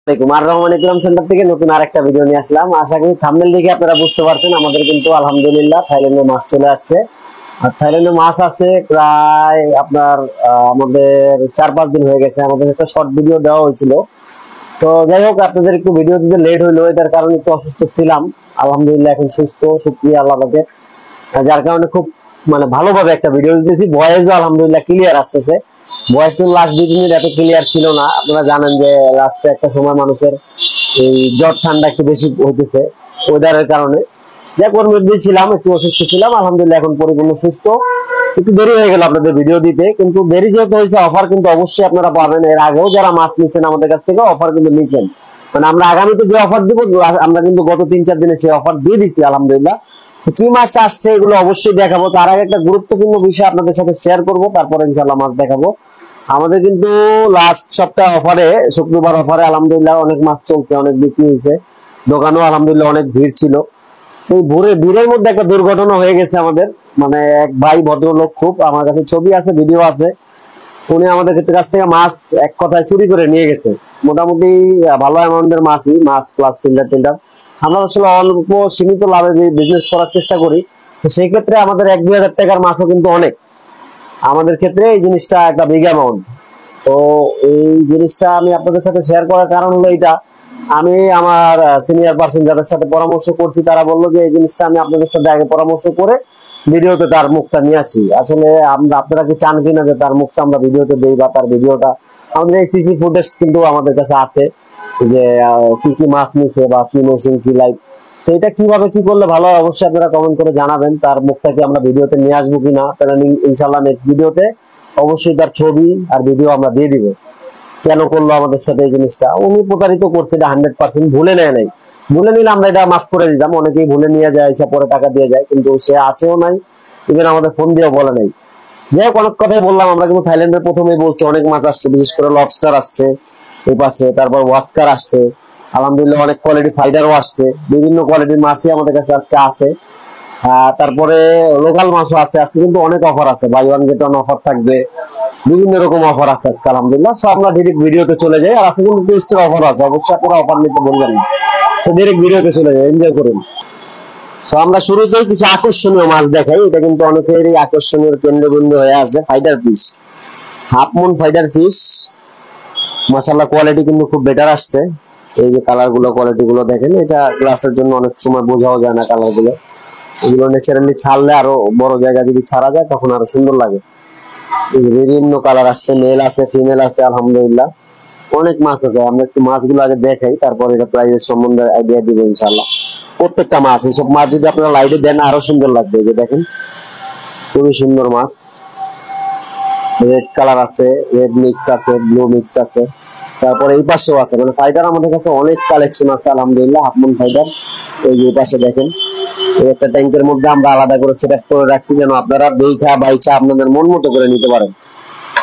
আর রহমান ইকরাম centre থেকে নতুন আরেকটা ভিডিও নিয়ে আসলাম। আশা করি থাম্বনেল দেখে আপনারা বুঝতে পারছেন আমাদের কিন্তু আলহামদুলিল্লাহ থাইল্যান্ডে মাছ চলে আসছে। আর থাইল্যান্ডে মাছ আছে প্রায় আপনার আমাদের 4-5 দিন হয়ে গেছে। আমাদের একটা শর্ট ভিডিও দেওয়া হয়েছিল। তো যাই হোক, আপনাদের একটু ভিডিও দিতে লেট হইলো, এটার কারণে একটু অসুস্থ ছিলাম। আলহামদুলিল্লাহ এখন সুস্থ, শুকরিয়া আল্লাহ পাকের। যার কারণে খুব ভালোভাবে একটা ভিডিও দিতেছি। ভয়েসও আলহামদুলিল্লাহ ক্লিয়ার আসতেছে। ভয়েস কিন্তু লাস্ট 2 মিনিট এত ক্লিয়ার ছিল না। আপনারা জানেন যে লাস্টে একটা সময় মানুষের এই জ্বর ঠান্ডা একটু বেশি হইতেছে ওয়েদারের কারণে। যাক, ওর মধ্যেই ছিলাম, একটু অসুস্থ ছিলাম। আলহামদুলিল্লাহ এখন পরিপূর্ণ সুস্থ। একটু দেরি হয়ে গেল আপনাদের ভিডিও দিতে, কিন্তু দেরি যেহেতু হয়েছে অফার কিন্তু অবশ্যই আপনারা পাবেন। এর আগেও যারা মাছ নিচ্ছেন আমাদের কাছ থেকে অফার কিন্তু নিচ্ছেন, আমরা আগামীতে যে অফার দিব আমরা কিন্তু গত 3-4 দিনে সেই অফার দিয়ে দিচ্ছি আলহামদুলিল্লাহ। কি মাছ আসছে এগুলো অবশ্যই দেখাবো। তার আগে একটা গুরুত্বপূর্ণ বিষয় আপনাদের সাথে শেয়ার করব, তারপরে ইনশাআল্লাহ মাছ দেখাবো। আমাদের কিন্তু লাস্ট সপ্তাহ অফারে, শুক্রবার অফারে আলহামদুলিল্লাহ অনেক মাছ চলছে, অনেক বিক্রি হয়েছে। দোকানও আলহামদুলিল্লাহ অনেক ভিড় ছিল। তো এই ভিড়ের মধ্যে একটা দুর্ঘটনা হয়ে গেছে আমাদের। এক ভাই ভদ্রলোক, খুব আমার কাছে ছবি আছে, ভিডিও আছে, উনি আমাদের কাছ থেকে মাছ এক কথায় চুরি করে নিয়ে গেছে। মোটামুটি ভালো অ্যামাউন্টের মাছ প্লাস ফিল্টার টিল্টার। আমরা আসলে অল্প সীমিত লাভে বিজনেস করার চেষ্টা করি। তো সেই ক্ষেত্রে আমাদের 1-2 হাজার টাকার মাছও কিন্তু অনেক। আমাদের ক্ষেত্রে এই জিনিসটা একটা বিগ অ্যামাউন্ট। তো এই জিনিসটা আমি আপনাদের সাথে শেয়ার করার কারণ হলো এইটা, আমি আমার সিনিয়র পার্সন যাদের সাথে পরামর্শ করছি তারা বললো যে এই জিনিসটা আমি আপনাদের সাথে আগে পরামর্শ করে ভিডিওতে তার মুখটা নিয়ে আসি। আসলে আপনারা কি চান কিনা যে তার মুখটা আমরা ভিডিওতে দেই বা তার ভিডিওটা, আমাদের এই সিসি ফুটেজ কিন্তু আমাদের কাছে আছে যে কি কি মাছ নিছে বা কি মেশিন কি লাইট, সেইটা কিভাবে কি করলে ভালো হয় অবশ্যই আপনারা কমেন্ট করে জানাবেন। তার মুখটা কি আমরা ভিডিওতে নিয়ে আসবো কিনা, তাহলে ইনশাল্লাহ নেক্সট ভিডিওতে অবশ্যই তার ছবি আর ভিডিও আমরা দিয়ে দিব। কেন করলো আমাদের সাথে এই জিনিসটা, উনি প্রতারিত করছে, এটা 100% ভুলে নেয় নাই। ভুলে নিলে আমরা এটা মাফ করে দিতাম। অনেকেই ভুলে নিয়ে যায়, এসে পরে টাকা দিয়ে যায়, কিন্তু সে আসেও নাই, ইভেন আমাদের ফোন দিয়েও বলে নাই। যাই হোক, অনেক কথাই বললাম। আমরা কিন্তু থাইল্যান্ডের প্রথমেই বলছি অনেক মাছ আসছে, বিশেষ করে লবস্টার আসছে এই পাশে, তারপর ওয়াস্কার আসছে, আলহামদুলিল্লাহ অনেক কোয়ালিটি ফাইটারও আসছে। বিভিন্ন কোয়ালিটির মাছই আমাদের কাছে আজকে আছে। তারপরে লোকাল মাছও আছে। আজকে কিন্তু অনেক অফার আছে, buy one get one offer থাকবে, বিভিন্ন রকম অফার আছে আজকে আলহামদুলিল্লাহ। সো আমরা ডিরেক্ট ভিডিওতে চলে যাই। আর আজকে কিন্তু টেস্টের অফার আছে, অবশ্যই আপনারা অফার নিতে বলবেন না। তো ডিরেক্ট ভিডিওতে চলে যাই, এনজয় করুন। তো আমরা শুরুতেই কিছু আকর্ষণীয় মাছ দেখাই। এটা কিন্তু অনেকেরই আকর্ষণীয় কেন্দ্রবিন্দু হয়ে আছে। Fighter fish, half moon fighter fish, মাশাআল্লাহ কোয়ালিটি কিন্তু খুব বেটার আসছে। এই যে কালার গুলো, কোয়ালিটি গুলো দেখেন, এটা গ্লাসের জন্য অনেক সময় বোঝাও যায় না কালার গুলো। এগুলো ন্যাচারালি ছাড়লে আরো বড় জায়গা যদি ছাড়া যায় তখন আরো সুন্দর লাগে। বিভিন্ন কালার আসছে, মেল আছে ফিমেল আছে আলহামদুলিল্লাহ, অনেক মাছ আছে। আমরা একটু মাছগুলো আগে দেখাই, তারপর এটা প্রাইসের সম্বন্ধে আইডিয়া দিব ইনশাআল্লাহ। প্রত্যেকটা মাছ, এইসব মাছ যদি আপনারা লাইটে দেন আরো সুন্দর লাগবে। এই যে দেখেন, খুবই সুন্দর মাছ। রেড কালার আছে, রেড মিক্স আছে, ব্লু মিক্স আছে, তারপরে এই পাশেও আছে। ফাইটার আমাদের কাছে অনেক কালেকশন আছে আলহামদুলিল্লাহ, হাফমুন ফাইটার। এই যে এই পাশে দেখেন, এই একটা ট্যাঙ্কের মধ্যে আমরা আলাদা করে সেট আপ করে রাখছি যেন আপনারা দেখা বাইচা আপনাদের মন মতো করে নিতে পারেন।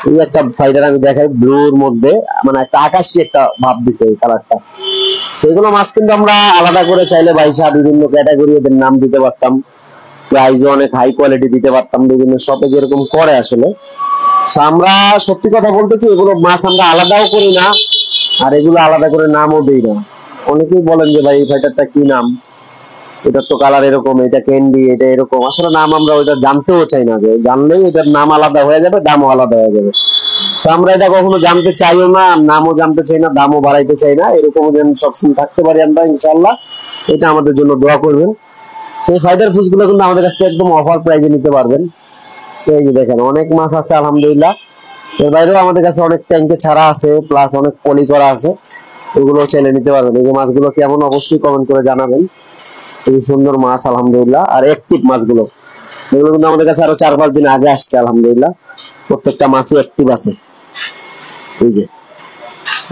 এই একটা ফাইটার আমি দেখাই, ব্লুর মধ্যে একটা আকাশি একটা ভাব দিছে এই কালারটা। সেগুলো মাছ কিন্তু আমরা আলাদা করে চাইলে বাইশা বিভিন্ন ক্যাটাগরি এদের নাম দিতে পারতাম, প্রাইসও অনেক হাই কোয়ালিটি দিতে পারতাম, বিভিন্ন শপে যেরকম করে আসলে। আমরা সত্যি কথা বলতে কি, এগুলো মাছ আমরা আলাদাও করি না, আর এগুলো আলাদা করে নামও দিই না। অনেকেই বলেন যে ভাই এই ফাইটারটা কি নাম, এটার তো কালার এরকম, এটা ক্যান্ডি, এটা এরকম। আসলে নাম আমরা ওইটা জানতেও চাই না, যে জানলেই এটার নাম আলাদা হয়ে যাবে, দামও আলাদা হয়ে যাবে। আমরা এটা কখনো জানতে চাইও না, নামও জানতে চাই না, দামও বাড়াইতে চাই না। এরকম যেন সবসময় থাকতে পারি আমরা ইনশাআল্লাহ, এটা আমাদের জন্য দোয়া করবেন। সেই ফাইটার ফিশ গুলো কিন্তু আমাদের কাছ থেকে একদম অফার প্রাইজে নিতে পারবেন। এই যে দেখেন, অনেক মাছ আছে আলহামদুলিল্লাহ। এর বাইরেও আমাদের কাছে অনেক ট্যাঙ্কে ছাড়া আছে, প্লাস অনেক পলি করা আছে, ওগুলো চাইলে নিতে পারবেন। এই যে মাছগুলো কেমন অবশ্যই কমেন্ট করে জানাবেন। খুবই সুন্দর মাছ আলহামদুলিল্লাহ। আর অ্যাক্টিভ মাছগুলো, এগুলো কিন্তু আমাদের কাছে আরো 4-5 দিন আগে আসছে আলহামদুলিল্লাহ। প্রত্যেকটা মাছই অ্যাক্টিভ আছে। এই যে,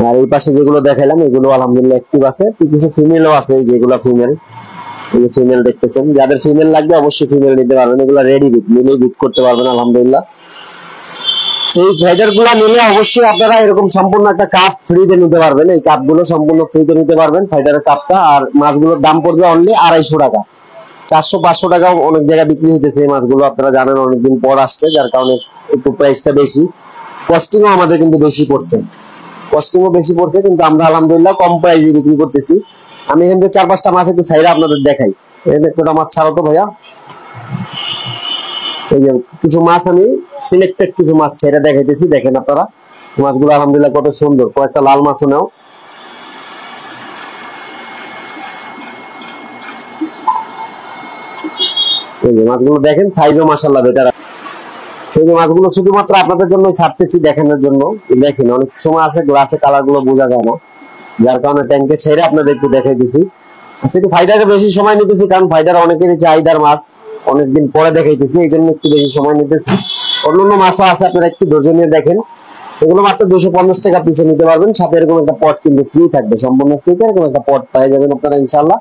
আর এই পাশে যেগুলো দেখাইলাম এগুলো আলহামদুলিল্লাহ অ্যাক্টিভ আছে, কিছু ফিমেলও আছে। এই যেগুলো ফিমেল, এই যে ফিমেল দেখতেছেন, যাদের ফিমেল লাগবে অবশ্যই ফিমেল নিতে পারবেন। এগুলো রেডি বিট, মিলেই বিট করতে পারবেন আলহামদুলিল্লাহ। সেই ফাইটার গুলা নিলে অবশ্যই আপনারা এরকম সম্পূর্ণ একটা কাপ ফ্রিতে নিতে পারবেন। এই কাপ গুলো সম্পূর্ণ ফ্রিতে নিতে পারবেন, ফাইটারের কাপটা। আর মাছগুলোর দাম পড়বে অনলি 250 টাকা। 400-500 টাকাও অনেক জায়গায় বিক্রি হইতেছে এই মাছগুলো, আপনারা জানেন অনেকদিন পর আসছে, যার কারণে একটু প্রাইসটা বেশি, কস্টিংও আমাদের কিন্তু বেশি পড়ছে। কস্টিংও বেশি পড়ছে, কিন্তু আমরা আলহামদুলিল্লাহ কম প্রাইসে বিক্রি করতেছি। আমি এখান থেকে 4-5টা মাছ একটু ছাইরা আপনাদের দেখাই। এখানে একটা মাছ ছাড়ো তো ভাইয়া। এই যে কিছু মাছ আমি সিলেক্টেড কিছু মাছ ছেড়ে দেখাইতেছি, দেখেন আপনারা মাছগুলো আলহামদুলিল্লাহ কত সুন্দর। কয়েকটা লাল মাছও নাও। এই যে মাছগুলো দেখেন, সাইজও মাশাআল্লাহ বেটার। সেই যে মাছগুলো শুধুমাত্র আপনাদের জন্য ছাড়তেছি, দেখানোর জন্য। দেখেন অনেক সময় আছে গ্লাসে কালার গুলো বোঝা যায় না, যার কারণে ট্যাঙ্কে ছেড়ে আপনাদের একটু দেখাই দিছি। সেটা ফাইটারে বেশি সময় নিতেছি, কারণ ফাইটার অনেকেরই চাহিদার মাছ, অনেকদিন পরে দেখাইতেছি, এই জন্য একটু বেশি সময় নিতেছি। অন্যান্য মাছও আছে, আপনারা একটু ধৈর্য নিয়ে দেখেন। এগুলো মাত্র 250 টাকা পিসে নিতে পারবেন, সাথে এরকম একটা পট কিন্তু ফ্রি থাকবে, সম্পূর্ণ ফ্রিতে এরকম একটা পট পেয়ে যাবেন আপনারা ইনশাআল্লাহ।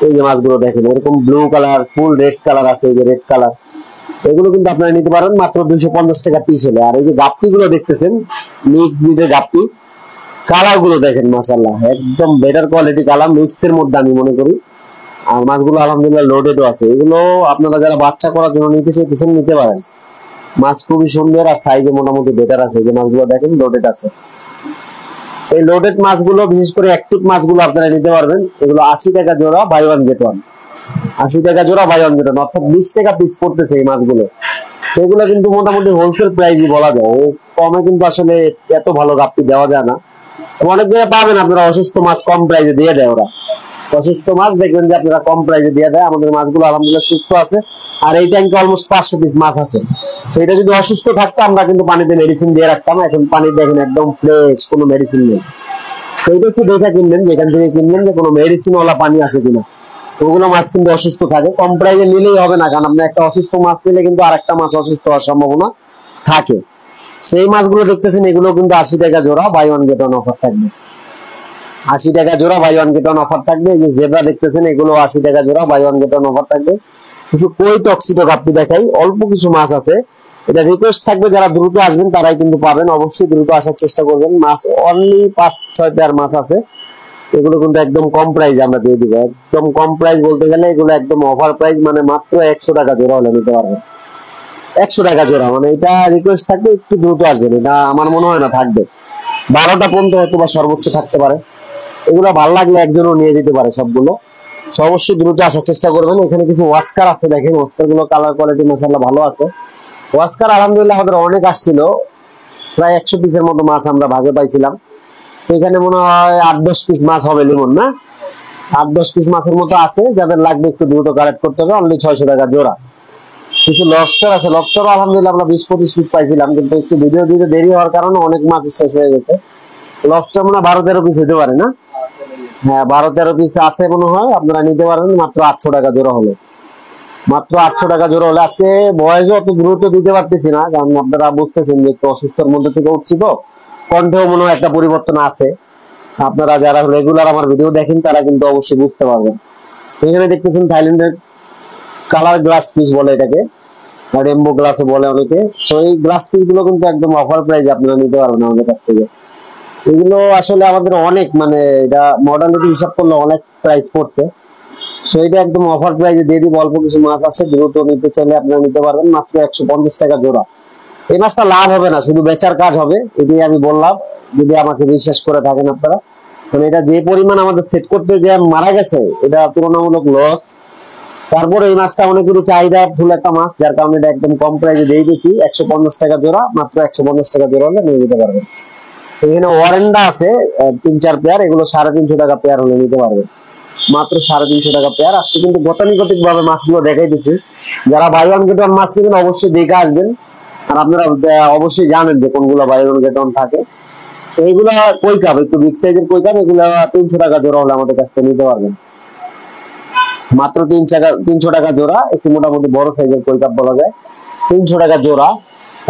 এই যে মাছগুলো দেখেন, এরকম ব্লু কালার, ফুল রেড কালার আছে, এই যে রেড কালার, এগুলো কিন্তু আপনারা নিতে পারেন মাত্র 250 টাকা পিস হলে। আর এই যে গাপ্পি গুলো দেখতেছেন, মিক্স ব্রিডের গাপ্পি, কালার গুলো দেখেন মাশাআল্লাহ, একদম বেটার কোয়ালিটি কালার, মিক্সের মধ্যে আমি মনে করি। আর মাছগুলো আলহামদুলিল্লাহ লোডেডও আছে। এগুলো আপনারা যারা বাচ্চা করার জন্য নিতে চাইতেছেন নিতে পারেন। মাছ খুবই সুন্দর আর সাইজে মোটামুটি বেটার আছে। যে মাছগুলো দেখেন লোডেড আছে। সেই লোডেড মাছগুলো, বিশেষ করে অ্যাক্টিভ মাছগুলো আপনারা নিতে পারবেন। এগুলো 80 টাকা জোড়া, বাই ওয়ান গেট ওয়ান। 80 টাকা জোড়া, বাই ওয়ান গেট ওয়ান, অর্থাৎ 20 টাকা পিস পড়তেছে এই মাছগুলো। সেগুলো কিন্তু মোটামুটি হোলসেল প্রাইসই বলা যায়, কমে কিন্তু আসলে এত ভালো গাপ্পি দেওয়া যায় না। অনেক জায়গায় পাবেন আপনারা অসুস্থ মাছ কম প্রাইসে দিয়ে দেয় ওরা। অসুস্থ মাছ দেখবেন যে আপনারা কম প্রাইসে দিয়ে দেয়। আমাদের মাছগুলো আলহামদুলিল্লাহ সুস্থ আছে। আর এই ট্যাঙ্কে অলমোস্ট 500 পিস মাছ আছে। সেটা যদি অসুস্থ থাকতো আমরা কিন্তু পানিতে মেডিসিন দিয়ে রাখতাম। এখন পানি দেখেন একদম ফ্রেশ, কোনো মেডিসিন নেই। সেইটা একটু দেখে কিনবেন, যেখান থেকে কিনবেন যে কোনো মেডিসিন ওয়ালা পানি আছে কিনা। ওগুলো মাছ কিন্তু অসুস্থ থাকে, কম প্রাইসে নিলেই হবে না, কারণ আপনি একটা অসুস্থ মাছ নিলে কিন্তু আরেকটা মাছ অসুস্থ হওয়ার সম্ভাবনা থাকে। সেই মাছগুলো দেখতেছেন, এগুলো কিন্তু 80 টাকা জোড়া, buy one get one offer থাকবে। 80 টাকা জোড়া, buy one get one offer থাকবে। এই যে জেব্রা দেখতেছেন, এগুলো 80 টাকা জোড়া, buy one get one offer থাকবে। কিছু কই টক্সিটো গাপ্পি দেখাই, অল্প কিছু মাছ আছে। এটা রিকোয়েস্ট থাকবে, যারা দ্রুত আসবেন তারাই কিন্তু পাবেন, অবশ্যই দ্রুত আসার চেষ্টা করবেন। মাছ অনলি 5-6 পেয়ার মাছ আছে। এগুলো কিন্তু একদম কম প্রাইস আমরা দিয়ে দিব, একদম কম প্রাইস বলতে গেলে এগুলো একদম অফার প্রাইস, মানে মাত্র 100 টাকা জোড়া হলে নিতে পারবেন। 100 টাকা জোড়া, মানে এটা রিকোয়েস্ট থাকবে একটু দ্রুত আসবেন। এটা আমার মনে হয় না থাকবে, 12টা পর্যন্ত হয়তো বা সর্বোচ্চ থাকতে পারে। এগুলো ভালো লাগলে একজনও নিয়ে যেতে পারে সবগুলো। অবশ্যই দ্রুত আসার চেষ্টা করবেন। এখানে কিছু ওয়াস্কার আছে, দেখেন ওয়াস্কার গুলো কালার কোয়ালিটি মাশাআল্লাহ ভালো আছে। ওয়াস্কার আলহামদুলিল্লাহ আমাদের অনেক আসছিল, প্রায় 100 পিসের মতো মাছ আমরা ভাগে পাইছিলাম। তো এখানে মনে হয় 8-10 পিস মাছ হবে লিমন, না 8-10 পিস মাছের মতো আছে। যাদের লাগবে একটু দ্রুত কালেক্ট করতে হবে, অনলি 600 টাকা জোড়া। কিছু লবস্টার আছে, লবস্টার আলহামদুলিল্লাহ আমরা 20-25 পিস পাইছিলাম, কিন্তু একটু ভিডিও দিতে দেরি হওয়ার কারণে অনেক মাছ শেষ হয়ে গেছে। লবস্টার মনে হয় 12-13 পিস হতে পারে, না হ্যাঁ 12-13 পিস আছে মনে হয়। আপনারা নিতে পারবেন মাত্র 800 টাকা জোড়া হলে, মাত্র 800 টাকা জোড়া হলে। আজকে বয়সও অত দ্রুত দিতে পারতেছি না, কারণ আপনারা বুঝতেছেন যে একটু অসুস্থর মধ্যে থেকে উঠছি, তো কণ্ঠেও মনে হয় একটা পরিবর্তন আছে। আপনারা যারা রেগুলার আমার ভিডিও দেখেন তারা কিন্তু অবশ্যই বুঝতে পারবেন। এখানে দেখতেছেন থাইল্যান্ডের কালার গ্লাস পিস বলে এটাকে, রেমবো গ্লাসও বলে অনেকে। সো এই গ্লাস পিস গুলো কিন্তু একদম অফার প্রাইস আপনারা নিতে পারবেন আমাদের কাছ থেকে। এগুলো আসলে আমাদের অনেক, মানে এটা মডালিটি হিসাব করলে অনেক প্রাইস পড়ছে। সো এটা একদম অফার প্রাইসে দিয়ে দিব। অল্প কিছু মাছ আছে, দ্রুত নিতে চাইলে আপনারা নিতে পারবেন মাত্র 150 টাকা জোড়া। এই মাছটা লাভ হবে না, শুধু বেচার কাজ হবে, এটাই আমি বললাম। যদি আমাকে বিশ্বাস করে থাকেন আপনারা, মানে এটা যে পরিমাণ আমাদের সেট করতে যে মারা গেছে, এটা তুলনামূলক লস। তারপরে এই মাছটা অনেকেরই চাহিদা ফুল একটা মাছ, যার কারণে এটা একদম কম প্রাইসে দিয়ে দিচ্ছি। 150 টাকা জোড়া, মাত্র 150 টাকা জোড়া হলে নিয়ে যেতে পারবেন। এখানে ওয়ারেন্ডা আছে 3-4 পেয়ার, এগুলো 350 টাকা পেয়ার হলে নিতে পারবেন, মাত্র 350 টাকা পেয়ার। আজকে কিন্তু গতানুগতিক ভাবে মাছগুলো দেখাই দিচ্ছি। যারা বাই ওয়ান গেট ওয়ান মাছ নেবেন অবশ্যই দেখে আসবেন। আর আপনারা অবশ্যই জানেন যে কোনগুলো বাই ওয়ান গেট ওয়ান থাকে। এইগুলা কই কাপ, একটু বিগ সাইজের কই কাপ, এগুলা 300 টাকা জোড়া হলে আমাদের কাছ থেকে নিতে পারবেন, মাত্র 300 টাকা জোড়া। একটু মোটামুটি বড় সাইজের কই কাপ বলা যায়, 300 টাকা জোড়া।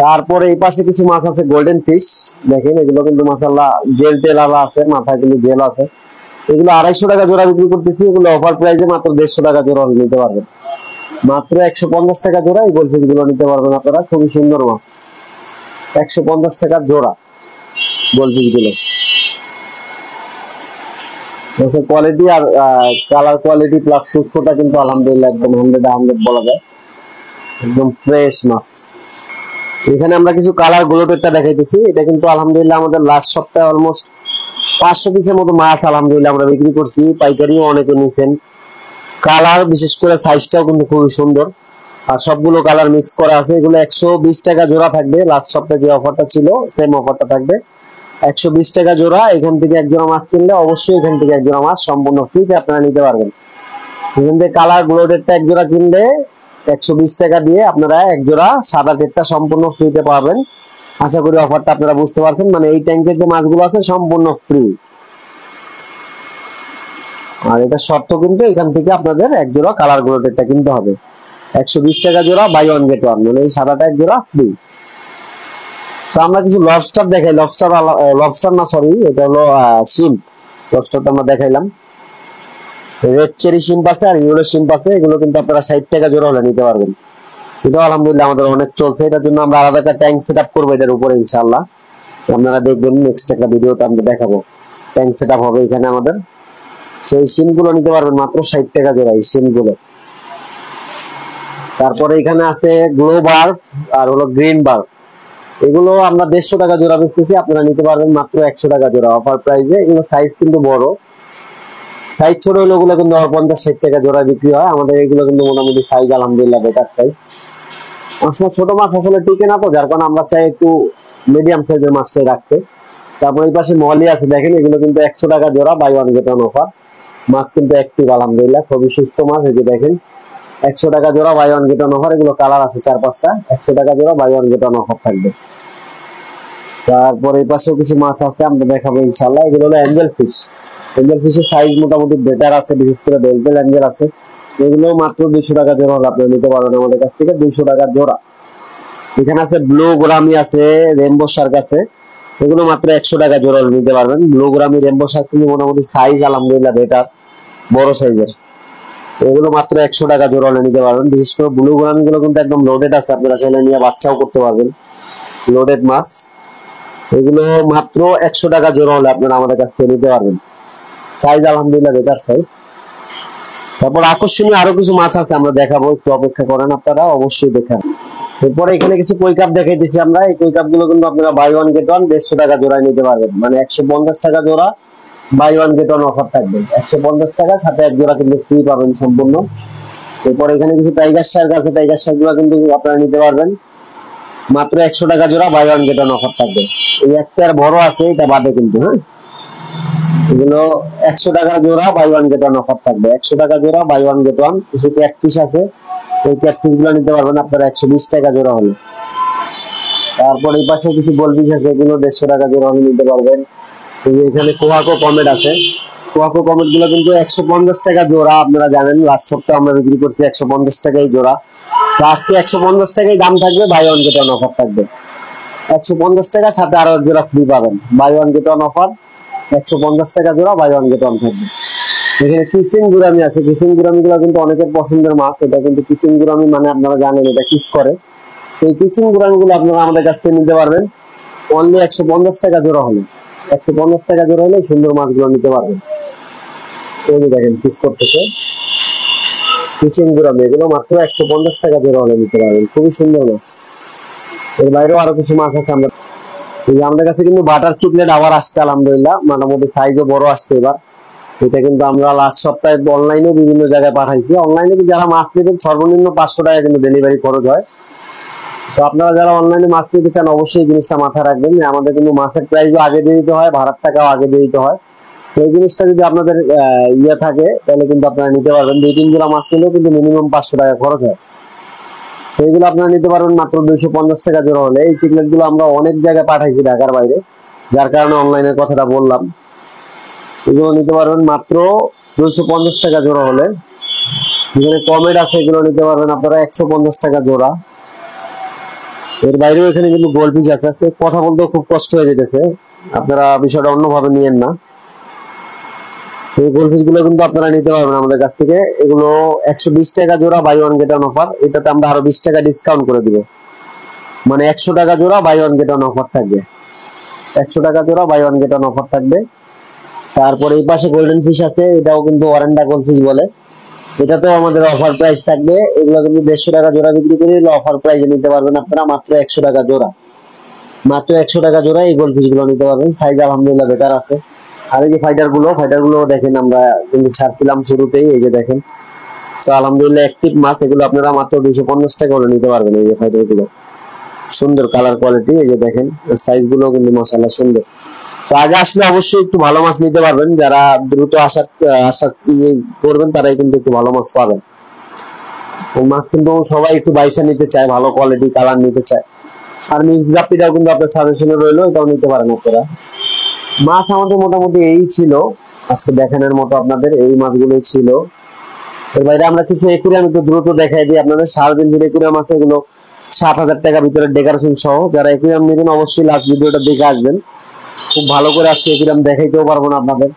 তারপরে এই পাশে কিছু মাছ আছে গোল্ডেন ফিশ, দেখেন এগুলো কিন্তু মাশাআল্লাহ জেল টেল আলা আছে, মাথায় কিন্তু জেল আছে। এগুলো 250 টাকা জোড়া বিক্রি করতেছি। এগুলো অফার প্রাইসে মাত্র 150 টাকা জোড়া নিতে পারবেন, মাত্র 150 টাকা জোড়া। এই গোল্ডফিশ গুলো নিতে পারবেন আপনারা, খুবই সুন্দর মাছ, 150 টাকা জোড়া গোল্ডফিশ গুলো। কোয়ালিটি আর কালার কোয়ালিটি প্লাস সুস্থতা কিন্তু আলহামদুলিল্লাহ একদম 100-100 বলা যায়, একদম ফ্রেশ মাছ। এখানে আমরা কিছু কালার গ্লোটেডটা দেখাইতেছি। এটা কিন্তু আলহামদুলিল্লাহ আমাদের লাস্ট সপ্তাহে অলমোস্ট 500 পিসের মতো মাছ আলহামদুলিল্লাহ আমরা বিক্রি করছি, পাইকারিও অনেকে নিছেন। কালার বিশেষ করে সাইজটাও কিন্তু খুবই সুন্দর, আর সবগুলো কালার মিক্স করা আছে। এগুলো 120 টাকা জোড়া থাকবে। লাস্ট সপ্তাহে যে অফারটা ছিল সেম অফারটা থাকবে, 120 টাকা জোড়া। এখান থেকে এক জোড়া মাছ কিনলে অবশ্যই এখান থেকে এক জোড়া মাছ সম্পূর্ণ ফ্রিতে আপনারা নিতে পারবেন। এখান থেকে কালার গ্লোডেডটা এক জোড়া কিনলে 120 টাকা দিয়ে আপনারা এক জোড়া সাদা টেটটা সম্পূর্ণ ফ্রিতে পাবেন। আশা করি অফারটা আপনারা বুঝতে পারছেন। মানে এই ট্যাঙ্কের যে মাছগুলো আছে সম্পূর্ণ ফ্রি। আর এটা শর্ত কিন্তু এখান থেকে আপনাদের এক জোড়া কালার গ্লোডেডটা কিনতে হবে। 120 টাকা জোড়া, বাই ওয়ান গেট ওয়ান, মানে এই সাদাটা এক জোড়া ফ্রি। তো আমরা কিছু লবস্টার দেখাই। লবস্টার না, সরি, এটা হলো শিম্প। লবস্টারটা আমরা দেখাইলাম। রেড চেরি শিম্প আছে আর ইয়েলো শিম্প আছে। এগুলো কিন্তু আপনারা 60 টাকা জোড়া হলে নিতে পারবেন। এটা আলহামদুলিল্লাহ আমাদের অনেক চলছে। এটার জন্য আমরা আলাদা একটা ট্যাঙ্ক সেট আপ করবো এটার উপরে ইনশাআল্লাহ। আপনারা দেখবেন নেক্সট একটা ভিডিওতে আমরা দেখাবো। ট্যাঙ্ক সেট আপ হবে এখানে আমাদের। সেই শিম গুলো নিতে পারবেন মাত্র 60 টাকা জোড়া, এই শিম গুলো। তারপরে এখানে আছে গ্লো বার্ফ আর হলো গ্রিন বার্ফ। এগুলো আমরা 150 টাকা জোড়া বেচতেছি, আপনারা নিতে পারবেন মাত্র 100 টাকা জোড়া অফার প্রাইসে। এগুলো সাইজ কিন্তু বড়, সাইজ ছোট হলে ওগুলো কিন্তু 50-60 টাকা জোড়া বিক্রি হয়। আমাদের এগুলো কিন্তু মোটামুটি সাইজ আলহামদুলিল্লাহ বেটার সাইজ। অনেক সময় ছোট মাছ আসলে টিকে না, তো যার কারণে আমরা চাই একটু মিডিয়াম সাইজের মাছটাই রাখতে। তারপর এই পাশে মলি আছে, দেখেন এগুলো কিন্তু 100 টাকা জোড়া, buy one get one offer. মাছ কিন্তু অ্যাক্টিভ আলহামদুলিল্লাহ, খুবই সুস্থ মাছ। এই যে দেখেন 100 টাকা জোড়া, buy one get one offer. এগুলো কালার আছে 4-5টা। 100 টাকা জোড়া, buy one get one offer থাকবে। তারপর এই পাশেও কিছু মাছ আছে আমরা দেখাবো ইনশাআল্লাহ। এগুলো হলো অ্যাঞ্জেল ফিশ। অ্যাঞ্জেল ফিশের সাইজ মোটামুটি বেটার আছে, বিশেষ করে বেলবেল অ্যাঞ্জেল আছে। এগুলো মাত্র 200 টাকা জোড়া হলে আপনি নিতে পারবেন আমাদের কাছ থেকে, 200 টাকা জোড়া। এখানে আছে ব্লু গোরামি আছে, রেনবো শার্ক আছে। এগুলো মাত্র 100 টাকা জোড়া হলে নিতে পারবেন। ব্লু গোরামি, রেনবো শার্ক কিন্তু মোটামুটি সাইজ আলহামদুলিল্লাহ বেটার, বড় সাইজের। এগুলো মাত্র 100 টাকা জোড়া হলে নিতে পারবেন। বিশেষ করে ব্লু গোরামি গুলো কিন্তু একদম লোডেড আছে, আপনারা চাইলে নিয়ে বাচ্চাও করতে পারবেন, লোডেড মাছ। এগুলো মাত্র 100 টাকা জোড়া হলে আপনারা আমাদের কাছ থেকে নিতে পারবেন। সাইজ আলহামদুলিল্লাহ বেটার সাইজ। তারপর আকর্ষণীয় আরো কিছু মাছ আছে আমরা দেখাবো, একটু অপেক্ষা করেন, আপনারা অবশ্যই দেখান। এরপরে এখানে কিছু কই কাপ দেখাইতেছি আমরা। এই কই কাপ গুলো কিন্তু আপনারা বাই ওয়ান গেট ওয়ান 150 টাকা জোড়ায় নিতে পারবেন। মানে 150 টাকা জোড়া, buy one get one offer থাকবে। 150 টাকা, সাথে এক জোড়া কিন্তু ফ্রি পাবেন সম্পূর্ণ। এরপর এখানে কিছু টাইগার শার্ক আছে। টাইগার শার্ক গুলো কিন্তু আপনারা নিতে পারবেন মাত্র 100 টাকা জোড়া, buy one get one offer থাকবে। এই একটা বড় আছে, এটা বাদে কিন্তু। হ্যাঁ, এগুলো 100 টাকা জোড়া, buy one get one offer থাকবে। 100 টাকা জোড়া, বাই ওয়ান গেট ওয়ান। কিছু ক্যাটফিশ আছে, এই ক্যাটফিশ গুলো নিতে পারবেন আপনারা 120 টাকা জোড়া হলে। তারপর এই পাশে কিছু গোলফিশ আছে, এগুলো 150 টাকা জোড়া হলে নিতে পারবেন। এখানে কোয়াকো কমেট আছে। কোয়াকো কমেট গুলো কিন্তু 150 টাকা জোড়া। আপনারা জানেন লাস্ট সপ্তাহে আমরা বিক্রি করছি 150 টাকায় জোড়া। তো আজকে 150 টাকাই দাম থাকবে, buy one get one offer থাকবে। 150 টাকা, সাথে আরো এক জোড়া ফ্রি পাবেন। Buy one get one offer, 150 টাকা জোড়া, বাই ওয়ান গেট ওয়ান থাকবে। এখানে কিচিং গুরামি আছে। কিচিং গুরামি গুলো কিন্তু অনেকের পছন্দের মাছ। এটা কিন্তু কিচিং গুরামি, মানে আপনারা জানেন এটা কিস করে। সেই কিচিং গুরামি গুলো আপনারা আমাদের কাছ থেকে নিতে পারবেন অনলি 150 টাকা জোড়া হলে। 150 টাকা জোড়া হলে সুন্দর মাছগুলো নিতে পারবেন। এই যে দেখেন কিস করতেছে কিচিং গুরামি, এগুলো মাত্র 150 টাকা জোড়া হলে নিতে পারবেন। খুবই সুন্দর মাছ। এর বাইরেও আরো কিছু মাছ আছে আমরা। আমাদের কাছে কিন্তু বাটার চিকলেট আবার আসছে আলহামদুলিল্লাহ, মোটামুটি সাইজও বড় আসছে এবার। এটা কিন্তু আমরা লাস্ট সপ্তাহে অনলাইনে বিভিন্ন জায়গায় পাঠাইছি। অনলাইনে যারা মাছ নেবেন সর্বনিম্ন 500 টাকা কিন্তু ডেলিভারি খরচ হয়। তো আপনারা যারা অনলাইনে মাছ নিতে চান অবশ্যই এই জিনিসটা মাথায় রাখবেন যে আমাদের কিন্তু মাছের প্রাইসও আগে দিয়ে দিতে হয়, ভাড়ার টাকাও আগে দিয়ে দিতে হয়। তো এই জিনিসটা যদি আপনাদের ইয়ে থাকে তাহলে কিন্তু আপনারা নিতে পারবেন। 2-3 জোড়া মাছ নিলেও কিন্তু মিনিমাম 500 টাকা খরচ হয়। সেইগুলো আপনারা নিতে পারবেন মাত্র 250 টাকা জোড়া হলে। এই চিকলেট গুলো আমরা অনেক জায়গায় পাঠাইছি ঢাকার বাইরে, যার কারণে অনলাইনের কথাটা বললাম। এগুলো নিতে পারবেন মাত্র 250 টাকা জোড়া হলে। এখানে কমেট আছে, এগুলো নিতে পারবেন আপনারা 150 টাকা জোড়া। এর বাইরেও এখানে কিন্তু গোলফিশ আছে। কথা বলতেও খুব কষ্ট হয়ে যেতেছে, আপনারা বিষয়টা অন্যভাবে নিয়েন না। এই গোলফিশ গুলো কিন্তু আপনারা নিতে পারবেন আমাদের কাছ থেকে। এগুলো 120 টাকা জোড়া, buy one get one offer. এটাতে আমরা আরো 20 টাকা ডিসকাউন্ট করে দিব, মানে 100 টাকা জোড়া, buy one get one offer থাকবে। 100 টাকা জোড়া, buy one get one offer থাকবে। তারপর এই পাশে গোল্ডেন ফিশ আছে, এটাও কিন্তু ওয়ারেন্ডা গোলফিশ বলে। এটা তো আমাদের অফার প্রাইস থাকবে। এগুলো কিন্তু 150 টাকা জোড়া বিক্রি করি, অফার প্রাইসে নিতে পারবেন আপনারা মাত্র 100 টাকা জোড়া। মাত্র 100 টাকা জোড়া এই গোল্ডফিশ গুলো নিতে পারবেন। সাইজ আলহামদুলিল্লাহ বেটার আছে। আর এই যে ফাইটার গুলো দেখেন আমরা কিন্তু ছাড়ছিলাম শুরুতেই, এই যে দেখেন। সো আলহামদুলিল্লাহ অ্যাক্টিভ মাছ, এগুলো আপনারা মাত্র 250 টাকা হলে নিতে পারবেন। এই যে ফাইটার গুলো সুন্দর কালার কোয়ালিটি, এই যে দেখেন সাইজ গুলো কিন্তু মাশাআল্লাহ সুন্দর। তো আগে আসলে অবশ্যই একটু ভালো মাছ নিতে পারবেন, যারা দ্রুত আসার আসার করবেন তারাই কিন্তু একটু ভালো মাছ পাবেন। ওই মাছ কিন্তু সবাই একটু বাইসা নিতে চায়, ভালো কোয়ালিটি কালার নিতে চায়। আর মিক্স গাপ্পিটাও কিন্তু আপনার সাজেশনে রইলো, এটাও নিতে পারেন আপনারা। মাছ আমাদের মোটামুটি এই ছিল আজকে দেখানোর মতো, আপনাদের এই মাছগুলোই ছিল। এর বাইরে আমরা কিছু একুরিয়াম একটু দ্রুত দেখাই দিই আপনাদের। সারাদিন ধরে একুরিয়াম আছে, এগুলো 7,000 টাকা ভিতরে ডেকোরেশন সহ। যারা একুরিয়াম নেবেন অবশ্যই লাস্ট ভিডিওটা দেখে আসবেন, খুব ভালো করে আজকে একুরিয়াম দেখাইতেও পারবো না আপনাদের।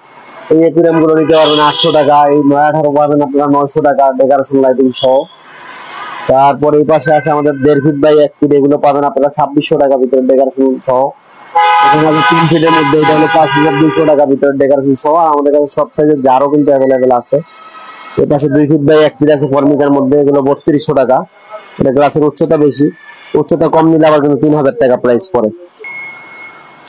এই একুরিয়াম গুলো নিতে পারবেন 800 টাকা, এই 9-18 পাবেন আপনারা 900 টাকা ডেকোরেশন লাইটিং সহ। তারপর এই পাশে আছে আমাদের 1.5 ফিট বাই 1 ফিট, এগুলো পাবেন আপনারা 2600 টাকা ভিতরে ডেকোরেশন সহ। এখানে আছে 3 ফিটের মধ্যে, এটা হলো 5200 টাকা ভিতরে ডেকোরেশন সহ। আর আমাদের কাছে সব সাইজের জারও কিন্তু অ্যাভেলেবেল আছে। এর পাশে 2 ফিট বাই 1 ফিট আছে ফর্মিকার মধ্যে, এগুলো 3200 টাকা। এটা গ্লাসের উচ্চতা বেশি, উচ্চতা কম নিলে আবার কিন্তু 3000 টাকা প্রাইস পড়ে।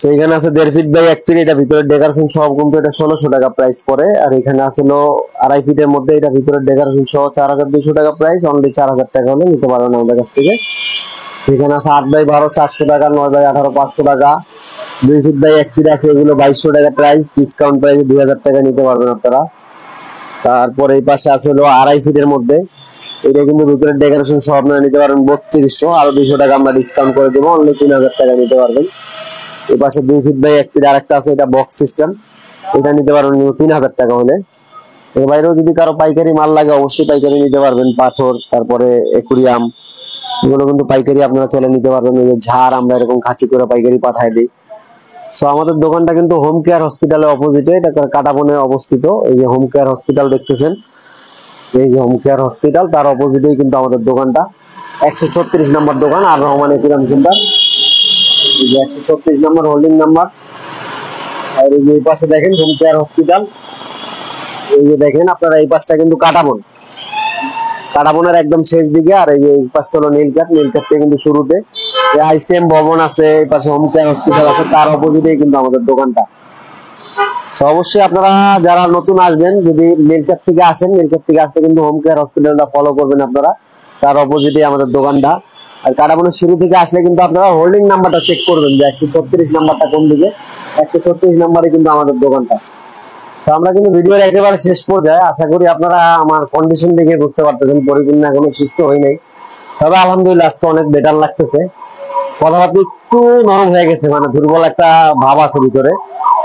সেইখানে আছে 1.5 ফিট বাই 1 ফিট, এটা ভিতরে ডেকোরেশন সহ কিন্তু এটা 1600 টাকা প্রাইস পড়ে। আর এখানে আছে হলো 2.5 ফিটের মধ্যে, এটা ভিতরে ডেকোরেশন সহ 4200 টাকা প্রাইস, অনলি 4000 টাকা হলে নিতে পারবেন আমাদের কাছ থেকে। এখানে আছে 8 বাই 12 400 টাকা, 9 বাই 18 500 টাকা, 2 ফিট বাই 1 ফিট আছে, এগুলো 2200 টাকা প্রাইস, ডিসকাউন্ট প্রাইসে 2000 টাকা নিতে পারবেন আপনারা। তারপর এই পাশে আছে হলো 2.5 ফিটের মধ্যে, এটা কিন্তু ভিতরে ডেকোরেশন সহ আপনারা নিতে পারবেন 3200, আরো 200 টাকা আমরা ডিসকাউন্ট করে দেবো, অনলি 3000 টাকা নিতে পারবেন। এই পাশে 2 ফিট বাই 1 ফিট আরেকটা আছে, এটা বক্স সিস্টেম, এটা নিতে পারবেন 3000 টাকা হলে। এর বাইরেও যদি কারো পাইকারি মাল লাগে অবশ্যই পাইকারি নিতে পারবেন। পাথর, তারপরে একুরিয়াম, এগুলো কিন্তু পাইকারি আপনারা চলে নিতে পারবেন। এই যে ঝাড় আমরা এরকম খাঁচি করে পাইকারি পাঠাই দিই। সো আমাদের দোকানটা কিন্তু হোম কেয়ার হসপিটালের অপোজিটে, এটা কাটাবনে অবস্থিত। এই যে হোম কেয়ার হসপিটাল দেখতেছেন, এই যে হোম কেয়ার হসপিটাল, তার অপোজিটেই কিন্তু আমাদের দোকানটা। 136 নম্বর দোকান, আর রহমান একুরিয়াম সেন্টার। এই যে 136 নম্বর হোল্ডিং নাম্বার। আর এই যে এই পাশে দেখেন হোম কেয়ার হসপিটাল, এই যে দেখেন আপনারা এই পাশটা কিন্তু কাটাবন, কাটাবনের একদম শেষ দিকে। আর এই যে এই পাশটা হলো নীলকাঠ, নীলকাঠ থেকে কিন্তু শুরুতে আইসিএম ভবন আছে, এই পাশে হোম কেয়ার হসপিটাল আছে, তার অপোজিটেই কিন্তু আমাদের দোকানটা। তো অবশ্যই আপনারা যারা নতুন আসবেন, যদি নীলকাঠ থেকে আসেন, নীলকাঠ থেকে আসলে কিন্তু হোম কেয়ার হসপিটালটা ফলো করবেন আপনারা, তার অপোজিটে আমাদের দোকানটা। আর কাটাবনের শুরু থেকে আসলে কিন্তু আপনারা হোল্ডিং নাম্বারটা চেক করবেন যে 136 নাম্বারটা কোন দিকে, 136 নাম্বারে কিন্তু আমাদের দোকানটা। তো আমরা কিন্তু ভিডিওর একেবারে শেষ পর্যায়ে, আশা করি আপনারা আমার কন্ডিশন দেখে বুঝতে পারতেছেন পরিপূর্ণ এখনো সুস্থ হই নাই, তবে আলহামদুলিল্লাহ আজকে অনেক বেটার লাগতেছে। কথাবার্তা একটু নরম হয়ে গেছে, মানে দুর্বল একটা ভাব আছে ভিতরে।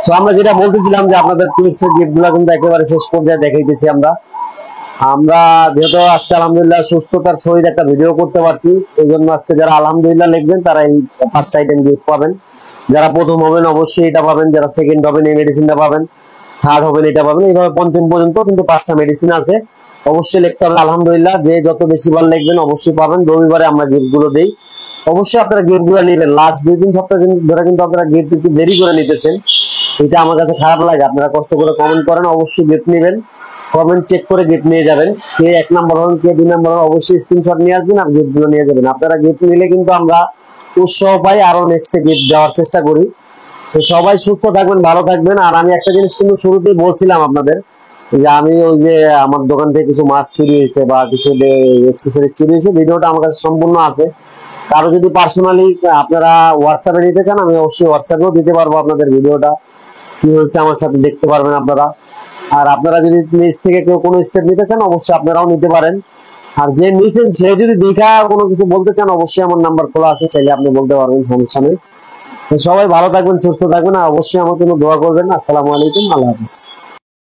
তো আমরা যেটা বলতেছিলাম যে আপনাদের টুরিস্টের গিফট গুলা কিন্তু একেবারে শেষ পর্যায়ে দেখাইতেছি আমরা। আমরা যেহেতু আজকে আলহামদুলিল্লাহ সুস্থতার সহিত একটা ভিডিও করতে পারছি, এই জন্য আজকে যারা আলহামদুলিল্লাহ লিখবেন তারা এই 5টা আইটেম গিফট পাবেন। যারা প্রথম হবেন অবশ্যই এটা পাবেন, যারা সেকেন্ড হবেন এই মেডিসিনটা পাবেন, থার্ড হবেন এটা পাবেন, এইভাবে পঞ্চম পর্যন্ত কিন্তু 5টা মেডিসিন আছে। অবশ্যই লিখতে হবে আলহামদুলিল্লাহ, যে যত বেশি বার লিখবেন অবশ্যই পাবেন। রবিবারে আমরা গিফট গুলো দেই, অবশ্যই আপনারা গিফট গুলো নিবেন। লাস্ট 2-3 সপ্তাহ ধরে কিন্তু আপনারা গিফট একটু দেরি করে নিতেছেন, এটা আমার কাছে খারাপ লাগে। আপনারা কষ্ট করে কমেন্ট করেন, অবশ্যই গিফট নেবেন, কমেন্ট চেক করে গিফট নিয়ে যাবেন। কে 1 নাম্বার হন, কে 2 নাম্বার হন, অবশ্যই স্ক্রিনশট নিয়ে আসবেন আর গিফট গুলো নিয়ে যাবেন। আপনারা গিফট নিলে কিন্তু আমরা উৎসাহ পাই, আরো নেক্সটে গিফট দেওয়ার চেষ্টা করি। তো সবাই সুস্থ থাকবেন, ভালো থাকবেন। আর আমি একটা জিনিস কিন্তু শুরুতেই বলছিলাম আপনাদের, যে আমি ওই যে আমার দোকান থেকে কিছু মাছ চুরি হয়েছে বা কিছু অ্যাকসেসরিজ চুরি হয়েছে, ভিডিওটা আমার কাছে সম্পূর্ণ আছে। কারো যদি পার্সোনালি আপনারা হোয়াটসঅ্যাপে নিতে চান, আমি অবশ্যই হোয়াটসঅ্যাপেও দিতে পারবো আপনাদের ভিডিওটা, কি হয়েছে আমার সাথে দেখতে পারবেন আপনারা। আর আপনারা যদি নিজ থেকে কেউ কোনো স্টেপ নিতে চান অবশ্যই আপনারাও নিতে পারেন। আর যে নিছেন সে যদি দেখা কোনো কিছু বলতে চান, অবশ্যই আমার নাম্বার খোলা আছে, চাইলে আপনি বলতে পারবেন, সমস্যা নেই। তো সবাই ভালো থাকবেন, সুস্থ থাকবেন, আর অবশ্যই আমার জন্য দোয়া করবেন। আসসালামু আলাইকুম, আল্লাহ হাফেজ।